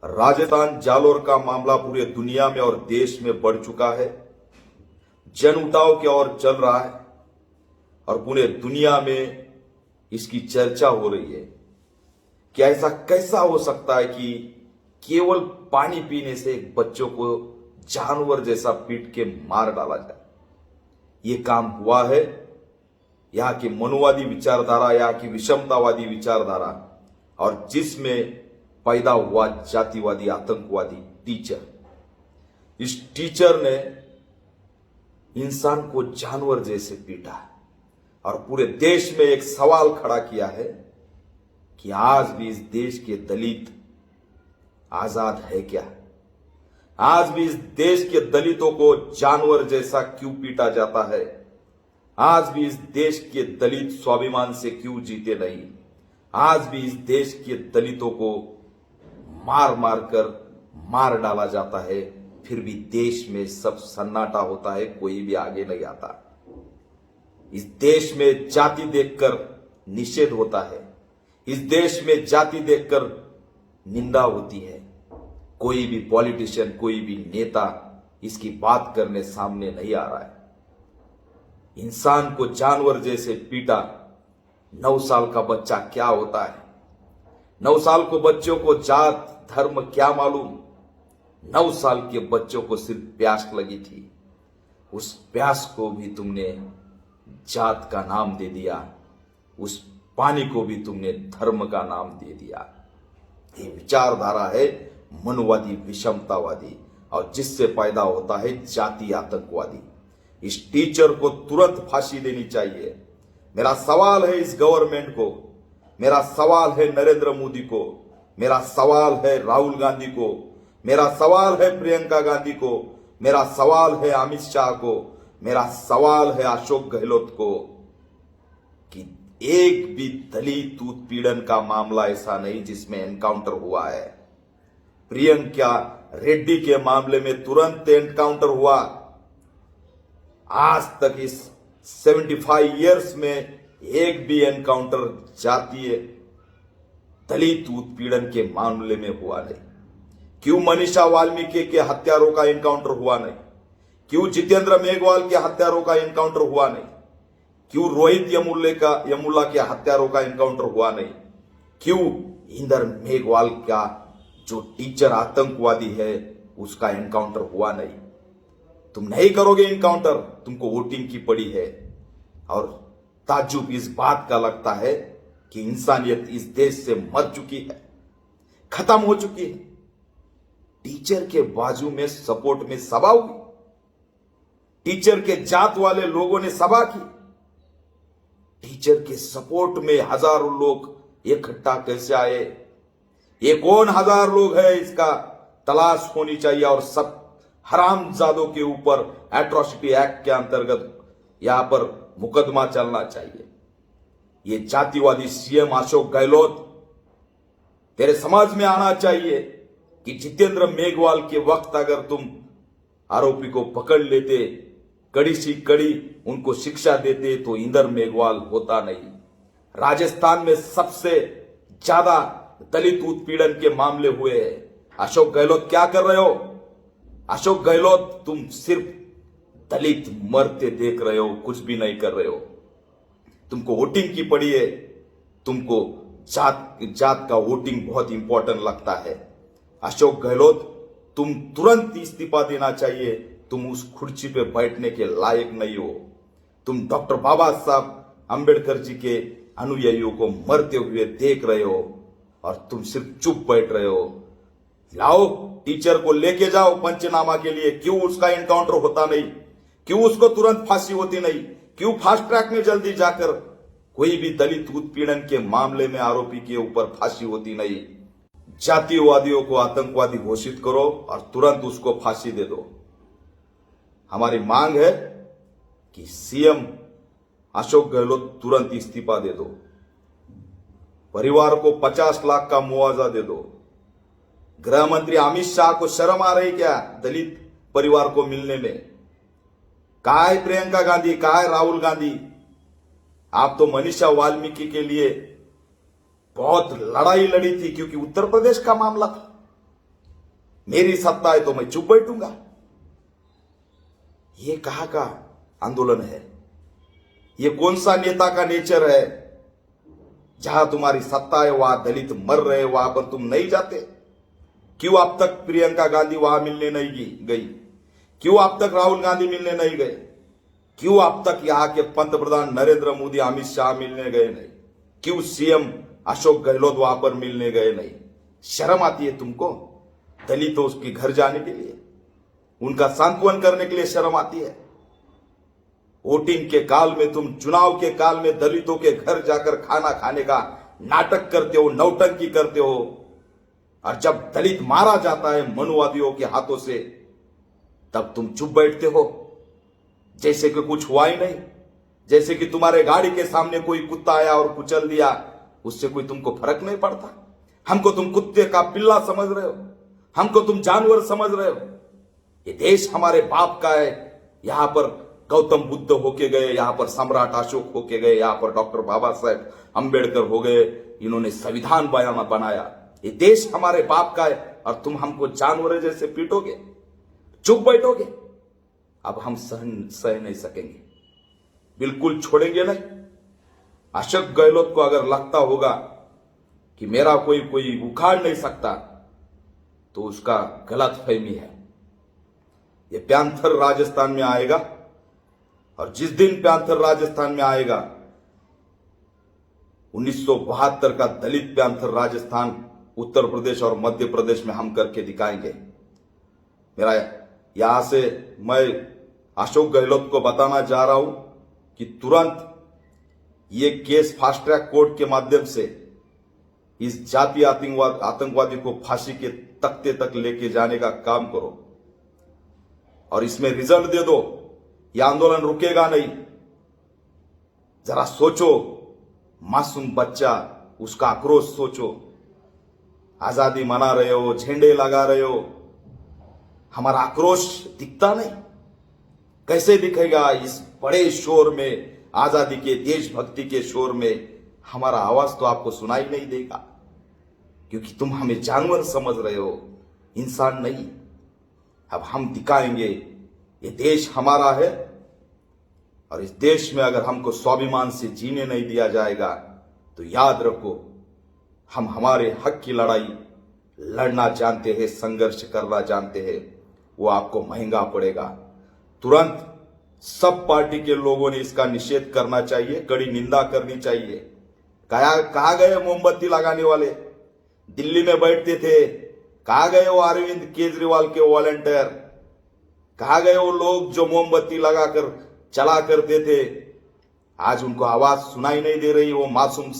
राजस्थान जालोर का मामला पूरे दुनिया में और देश में बढ़ चुका है। जन उठाव की ओर चल रहा है और पूरे दुनिया में इसकी चर्चा हो रही है। क्या ऐसा कैसा हो सकता है कि केवल पानी पीने से एक बच्चों को जानवर जैसा पीट के मार डाला जाए? ये काम हुआ है। यहाँ की मनुवादी विचारधारा, यहाँ की विषमतावादी विचारधारा और जिसमें पैदा हुआ जातिवादी आतंकवादी टीचर। इस टीचर ने इंसान को जानवर जैसे पीटा और पूरे देश में एक सवाल खड़ा किया है कि आज भी इस देश के दलित आजाद है क्या? आज भी इस देश के दलितों को जानवर जैसा क्यों पीटा जाता है? आज भी इस देश के दलित स्वाभिमान से क्यों जीते नहीं? आज भी इस देश के दलितों को मार मार कर मार डाला जाता है, फिर भी देश में सब सन्नाटा होता है, कोई भी आगे नहीं आता। इस देश में जाति देखकर निषेध होता है, इस देश में जाति देखकर निंदा होती है। कोई भी पॉलिटिशियन, कोई भी नेता इसकी बात करने सामने नहीं आ रहा है। इंसान को जानवर जैसे पीटा। 9 साल का बच्चा क्या होता है? 9 साल को बच्चों को जात धर्म क्या मालूम? 9 साल के बच्चों को सिर्फ प्यास लगी थी, उस प्यास को भी तुमने जात का नाम दे दिया, उस पानी को भी तुमने धर्म का नाम दे दिया। ये विचारधारा है मनुवादी विषमतावादी और जिससे पैदा होता है जाति आतंकवादी। इस टीचर को तुरंत फांसी देनी चाहिए। मेरा सवाल है इस गवर्नमेंट को, मेरा सवाल है नरेंद्र मोदी को, मेरा सवाल है राहुल गांधी को, मेरा सवाल है प्रियंका गांधी को, मेरा सवाल है अमित शाह को, मेरा सवाल है अशोक गहलोत को कि एक भी दलित उत्पीड़न का मामला ऐसा नहीं जिसमें एनकाउंटर हुआ है। प्रियंका रेड्डी के मामले में तुरंत एनकाउंटर हुआ। आज तक इस 75 इयर्स में एक भी एनकाउंटर जातीय दलित उत्पीड़न के मामले में हुआ नहीं। क्यों मनीषा वाल्मीकि के हत्यारों का एनकाउंटर हुआ नहीं? क्यों जितेंद्र मेघवाल के हत्यारों का एनकाउंटर हुआ नहीं? क्यों रोहित यमुला के हत्यारों का एनकाउंटर हुआ नहीं? क्यों इंदर मेघवाल का जो टीचर आतंकवादी है उसका एनकाउंटर हुआ नहीं? तुम नहीं करोगे एनकाउंटर, तुमको वोटिंग की पड़ी है। और ताज्जुब इस बात का लगता है कि इंसानियत इस देश से मर चुकी है, खत्म हो चुकी है। टीचर के बाजू में सपोर्ट में सभा हुई, टीचर के जात वाले लोगों ने सभा की। टीचर के सपोर्ट में हजारों लोग इकट्ठा कैसे आए? ये कौन हजार लोग है, इसका तलाश होनी चाहिए और सब हरामजादों के ऊपर एट्रोसिटी एक्ट के अंतर्गत यहां पर मुकदमा चलना चाहिए। ये जातिवादी सीएम अशोक गहलोत, तेरे समझ में आना चाहिए कि जितेंद्र मेघवाल के वक्त अगर तुम आरोपी को पकड़ लेते, कड़ी सी कड़ी उनको शिक्षा देते, तो इंदर मेघवाल होता नहीं। राजस्थान में सबसे ज्यादा दलित उत्पीड़न के मामले हुए हैं। अशोक गहलोत क्या कर रहे हो? अशोक गहलोत तुम सिर्फ दलित मरते देख रहे हो, कुछ भी नहीं कर रहे हो। तुमको वोटिंग की पड़ी है, तुमको जात का वोटिंग बहुत इंपॉर्टेंट लगता है। अशोक गहलोत तुम तुरंत इस्तीफा देना चाहिए। तुम उस कुर्सी पे बैठने के लायक नहीं हो। तुम डॉक्टर बाबा साहब अंबेडकर जी के अनुयायियों को मरते हुए देख रहे हो और तुम सिर्फ चुप बैठ रहे हो। लाओ टीचर को लेके जाओ पंचनामा के लिए। क्यों उसका एनकाउंटर होता नहीं? क्यों उसको तुरंत फांसी होती नहीं? क्यों फास्ट ट्रैक में जल्दी जाकर कोई भी दलित उत्पीड़न के मामले में आरोपी के ऊपर फांसी होती नहीं? जातिवादियों को आतंकवादी घोषित करो और तुरंत उसको फांसी दे दो। हमारी मांग है कि सीएम अशोक गहलोत तुरंत इस्तीफा दे दो। परिवार को 50 लाख का मुआवजा दे दो। गृह मंत्री अमित शाह को शर्म आ रही क्या दलित परिवार को मिलने में? कहा है प्रियंका गांधी, कहा है राहुल गांधी? आप तो मनीषा वाल्मीकि के लिए बहुत लड़ाई लड़ी थी क्योंकि उत्तर प्रदेश का मामला था। मेरी सत्ता है तो मैं चुप बैठूंगा। ये कहाँ का आंदोलन है? ये कौन सा नेता का नेचर है? जहां तुम्हारी सत्ता है वहां दलित मर रहे, वहां पर तुम नहीं जाते? क्यों अब तक प्रियंका गांधी वहां मिलने नहीं गई? क्यों अब तक राहुल गांधी मिलने नहीं गए? क्यों अब तक यहां के पंतप्रधान नरेंद्र मोदी, अमित शाह मिलने गए नहीं? क्यों सीएम अशोक गहलोत वहां पर मिलने गए नहीं? शर्म आती है तुमको दलितों के घर जाने के लिए, उनका सांत्वन करने के लिए शर्म आती है? वोटिंग के काल में तुम, चुनाव के काल में दलितों के घर जाकर खाना खाने का नाटक करते हो, नौटंकी करते हो, और जब दलित मारा जाता है मनुवादियों के हाथों से तब तुम चुप बैठते हो जैसे कि कुछ हुआ ही नहीं, जैसे कि तुम्हारे गाड़ी के सामने कोई कुत्ता आया और कुचल दिया, उससे कोई तुमको फर्क नहीं पड़ता। हमको तुम कुत्ते का पिल्ला समझ रहे हो, हमको तुम जानवर समझ रहे हो। ये देश हमारे बाप का है। यहां पर गौतम बुद्ध होके गए, यहां पर सम्राट अशोक होके गए, यहां पर डॉक्टर बाबा साहेब अंबेडकर हो गए, इन्होंने संविधान बनाया। ये देश हमारे बाप का है और तुम हमको जानवर जैसे पीटोगे, चुप बैठोगे? अब हम सह नहीं सकेंगे, बिल्कुल छोड़ेंगे नहीं। अशोक गहलोत को अगर लगता होगा कि मेरा कोई उखाड़ नहीं सकता तो उसका गलत फहमी है। ये पैंथर राजस्थान में आएगा और जिस दिन पैंथर राजस्थान में आएगा 1972 का दलित पैंथर राजस्थान, उत्तर प्रदेश और मध्य प्रदेश में हम करके दिखाएंगे। मेरा यहां से मैं अशोक गहलोत को बताना चाह रहा हूं कि तुरंत ये केस फास्ट ट्रैक कोर्ट के माध्यम से इस जातीय आतंकवादी को फांसी के तख्ते तक लेके जाने का काम करो और इसमें रिजल्ट दे दो। यह आंदोलन रुकेगा नहीं। जरा सोचो, मासूम बच्चा, उसका आक्रोश सोचो। आजादी मना रहे हो, झंडे लगा रहे हो, हमारा आक्रोश दिखता नहीं? कैसे दिखेगा? इस बड़े शोर में, आजादी के, देशभक्ति के शोर में हमारा आवाज तो आपको सुनाई नहीं देगा, क्योंकि तुम हमें जानवर समझ रहे हो, इंसान नहीं। अब हम दिखाएंगे ये देश हमारा है और इस देश में अगर हमको स्वाभिमान से जीने नहीं दिया जाएगा तो याद रखो, हम हमारे हक की लड़ाई लड़ना जानते हैं, संघर्ष करना जानते हैं, वो आपको महंगा पड़ेगा। तुरंत सब पार्टी के लोगों ने इसका निषेध करना चाहिए, कड़ी निंदा करनी चाहिए। कहा गए मोमबत्ती लगाने वाले? दिल्ली में बैठते थे, कहा गए वो अरविंद केजरीवाल के वॉलंटियर? कहा गए वो लोग जो मोमबत्ती लगाकर चला करते थे? आज उनको आवाज सुनाई नहीं दे रही। वो मासूम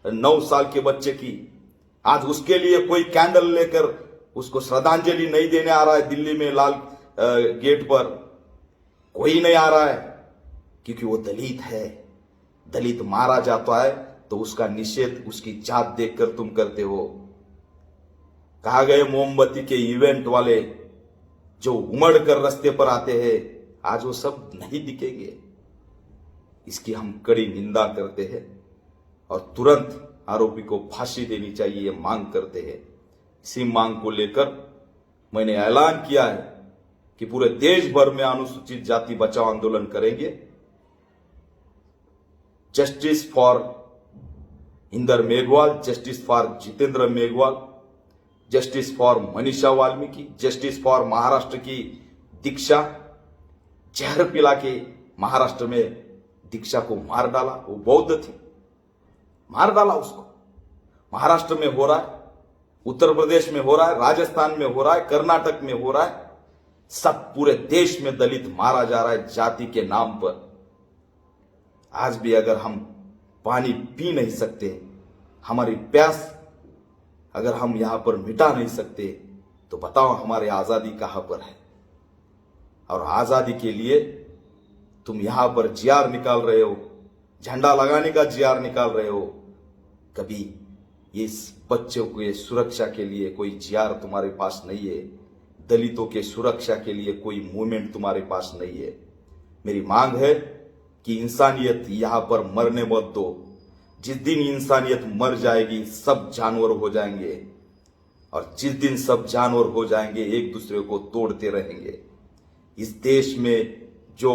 9 साल के बच्चे की आज उसके लिए कोई कैंडल लेकर उसको श्रद्धांजलि नहीं देने आ रहा है। दिल्ली में लाल गेट पर कोई नहीं आ रहा है क्योंकि वो दलित है। दलित मारा जाता है तो उसका निषेध, उसकी जात देखकर तुम करते हो। कहा गए मोमबत्ती के इवेंट वाले जो उमड़ कर रास्ते पर आते हैं, आज वो सब नहीं दिखेंगे। इसकी हम कड़ी निंदा करते हैं और तुरंत आरोपी को फांसी देनी चाहिए, ये मांग करते हैं। इसी मांग को लेकर मैंने ऐलान किया है कि पूरे देश भर में अनुसूचित जाति बचाओ आंदोलन करेंगे। Justice for Inder Meghwal, justice for Jitendra Meghwal, justice for Manisha Valmiki, justice for Maharashtra की दीक्षा। जहर पिला के महाराष्ट्र में दीक्षा को मार डाला, वो बौद्ध थी, मार डाला उसको। महाराष्ट्र में हो रहा है, उत्तर प्रदेश में हो रहा है, राजस्थान में हो रहा है, कर्नाटक में हो रहा है। सब पूरे देश में दलित मारा जा रहा है जाति के नाम पर। आज भी अगर हम पानी पी नहीं सकते, हमारी प्यास अगर हम यहां पर मिटा नहीं सकते, तो बताओ हमारी आजादी कहां पर है? और आजादी के लिए तुम यहां पर जियार निकाल रहे हो, झंडा लगाने का जियार निकाल रहे हो। कभी इस बच्चों के सुरक्षा के लिए कोई जियार तुम्हारे पास नहीं है, दलितों के सुरक्षा के लिए कोई मूवमेंट तुम्हारे पास नहीं है। मेरी मांग है कि इंसानियत यहां पर मरने मत दो। जिस दिन इंसानियत मर जाएगी सब जानवर हो जाएंगे। और जिस दिन सब जानवर हो जाएंगे, एक दूसरे को तोड़ते रहेंगे। इस देश में जो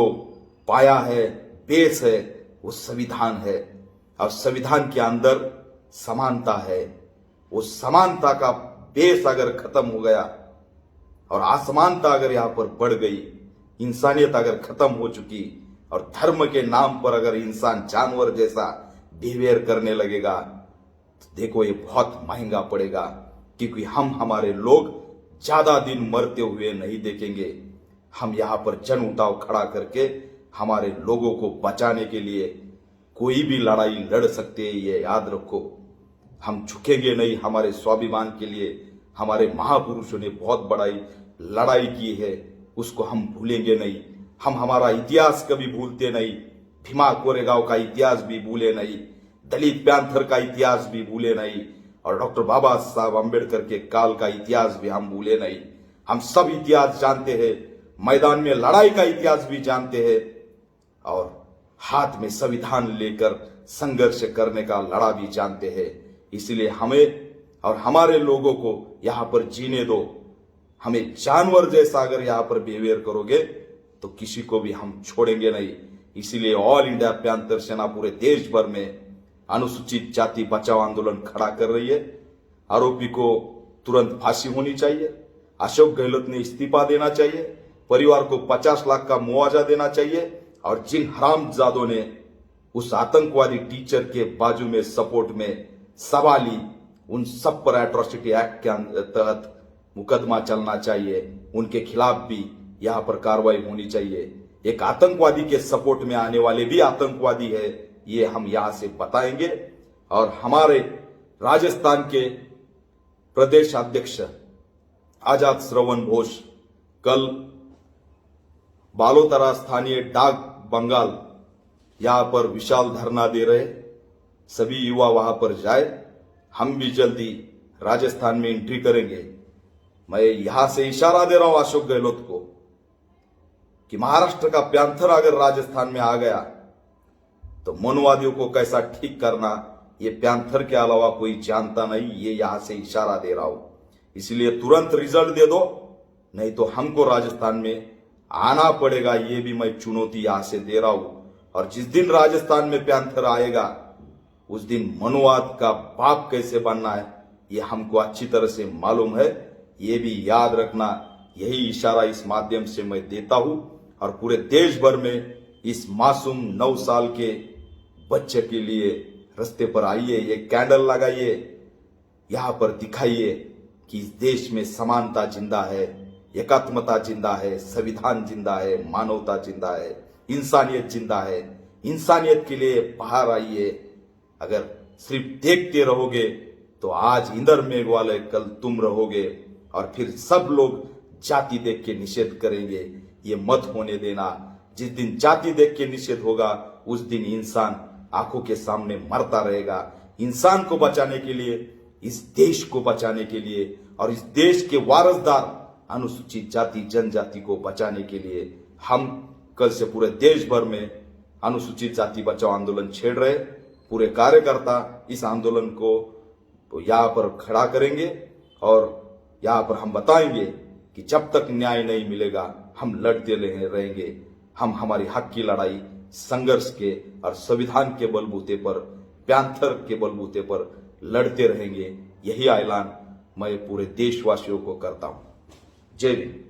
पाया है, बेस है, वो संविधान है, और संविधान के अंदर समानता है। वो समानता का बेस अगर खत्म हो गया और असमानता अगर यहां पर बढ़ गई, इंसानियत अगर खत्म हो चुकी और धर्म के नाम पर अगर इंसान जानवर जैसा बिहेवियर करने लगेगा, तो देखो ये बहुत महंगा पड़ेगा। क्योंकि हम हमारे लोग ज्यादा दिन मरते हुए नहीं देखेंगे। हम यहां पर जन उठाव खड़ा करके हमारे लोगों को बचाने के लिए कोई भी लड़ाई लड़ सकते हैं, ये याद रखो। हम झुकेंगे नहीं हमारे स्वाभिमान के लिए। हमारे महापुरुषों ने बहुत बड़ी लड़ाई की है, उसको हम भूलेंगे नहीं। हम हमारा इतिहास कभी भूलते नहीं। भीमा कोरेगांव का इतिहास भी भूले नहीं, दलित पैंथर का इतिहास भी भूले नहीं, और डॉक्टर बाबा साहब अम्बेडकर के काल का इतिहास भी हम भूले नहीं। हम सब इतिहास जानते हैं, मैदान में लड़ाई का इतिहास भी जानते हैं, और हाथ में संविधान लेकर संघर्ष करने का लड़ा भी जानते हैं। इसलिए हमें और हमारे लोगों को यहां पर जीने दो। हमें जानवर जैसा अगर यहां पर बिहेवियर करोगे तो किसी को भी हम छोड़ेंगे नहीं। इसीलिए ऑल इंडिया पैंथर सेना पूरे देश भर में अनुसूचित जाति बचाओ आंदोलन खड़ा कर रही है। आरोपी को तुरंत फांसी होनी चाहिए। अशोक गहलोत ने इस्तीफा देना चाहिए। परिवार को 50 लाख का मुआवजा देना चाहिए। और जिन हरामजादों ने उस आतंकवादी टीचर के बाजू में सपोर्ट में सवाल ली, उन सब पर एट्रोसिटी एक्ट के तहत मुकदमा चलना चाहिए। उनके खिलाफ भी यहां पर कार्रवाई होनी चाहिए। एक आतंकवादी के सपोर्ट में आने वाले भी आतंकवादी है, ये हम यहां से बताएंगे। और हमारे राजस्थान के प्रदेश अध्यक्ष आजाद श्रवण घोष कल बालोतरा स्थानीय डाक बंगाल यहां पर विशाल धरना दे रहे। सभी युवा वहां पर जाए। हम भी जल्दी राजस्थान में एंट्री करेंगे। मैं यहां से इशारा दे रहा हूं अशोक गहलोत को कि महाराष्ट्र का पैंथर अगर राजस्थान में आ गया तो मनोवादियों को कैसा ठीक करना, ये पैंथर के अलावा कोई जानता नहीं। ये यहां से इशारा दे रहा हूं। इसलिए तुरंत रिजल्ट दे दो, नहीं तो हमको राजस्थान में आना पड़ेगा। ये भी मैं चुनौती यहां से दे रहा हूं। और जिस दिन राजस्थान में पैंथर आएगा, उस दिन मनुवाद का बाप कैसे बनना है ये हमको अच्छी तरह से मालूम है। ये भी याद रखना। यही इशारा इस माध्यम से मैं देता हूं। और पूरे देश भर में इस मासूम 9 साल के बच्चे के लिए रास्ते पर आइए, ये कैंडल लगाइए, यहां पर दिखाइए कि इस देश में समानता जिंदा है, एकात्मता जिंदा है, संविधान जिंदा है, मानवता जिंदा है, इंसानियत जिंदा है। इंसानियत के लिए बाहर आइए। अगर सिर्फ देखते रहोगे तो आज इंदर मेघवाले, कल तुम रहोगे। और फिर सब लोग जाति देख के निषेध करेंगे। ये मत होने देना। जिस दिन जाति देख के निषेध होगा, उस दिन इंसान आंखों के सामने मरता रहेगा। इंसान को बचाने के लिए, इस देश को बचाने के लिए, और इस देश के वारसदार अनुसूचित जाति जनजाति को बचाने के लिए हम कल से पूरे देश भर में अनुसूचित जाति बचाओ आंदोलन छेड़ रहे। पूरे कार्यकर्ता इस आंदोलन को यहाँ पर खड़ा करेंगे। और यहाँ पर हम बताएंगे कि जब तक न्याय नहीं मिलेगा हम लड़ते रहेंगे। हम हमारी हक की लड़ाई संघर्ष के और संविधान के बलबूते पर, पैंथर के बलबूते पर लड़ते रहेंगे। यही ऐलान मैं पूरे देशवासियों को करता हूं। जय हिंद।